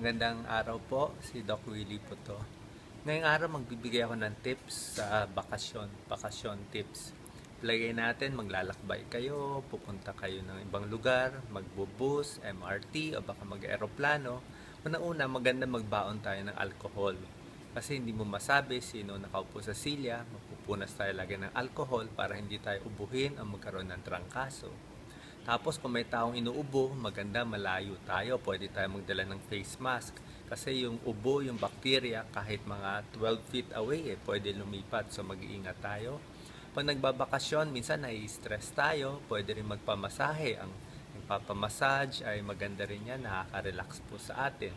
Magandang araw po, si Doc Willie po to. Ngayong araw magbibigay ako ng tips sa bakasyon tips. Lagay natin maglalakbay kayo, pupunta kayo ng ibang lugar, magbubus, MRT o baka mag-aeroplano. Una-una maganda magbaon tayo ng alcohol. Kasi hindi mo masabi sino nakaupo sa silya, magpupunas tayo lagi ng alcohol para hindi tayo ubuhin o magkaroon ng trangkaso. Tapos kung may taong inuubo, maganda malayo tayo. Pwede tayo magdala ng face mask. Kasi yung ubo, yung bacteria, kahit mga 12 feet away, pwede lumipat. So mag-iingat tayo. Pag nagbabakasyon, minsan nai-stress tayo. Pwede rin magpamasahe. Ang pagpapamassage ay maganda rin yan. Nakaka-relax po sa atin.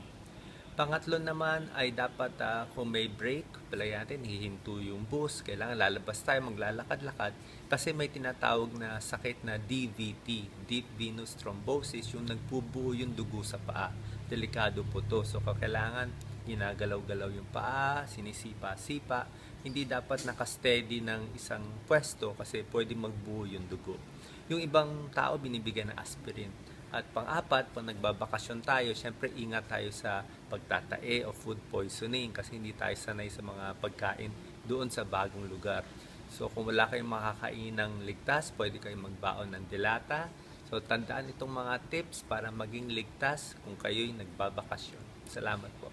Pangatlo naman ay dapat kung may break, palagi natin hihinto yung bus, kailangan lalabas tayo, maglalakad-lakad kasi may tinatawag na sakit na DVT, Deep Venous Thrombosis, yung nagbubuo yung dugo sa paa. Delikado po to. So kailangan ginagalaw-galaw yung paa, sinisipa-sipa, hindi dapat nakasteady ng isang pwesto kasi pwede magbuo yung dugo. Yung ibang tao binibigyan ng aspirin. At pang-apat, pag nagbabakasyon tayo, syempre ingat tayo sa pagtatae o food poisoning kasi hindi tayo sanay sa mga pagkain doon sa bagong lugar. So kung wala kayong makakainang ligtas, pwede kayong magbaon ng dilata. So tandaan itong mga tips para maging ligtas kung kayo'y nagbabakasyon. Salamat po.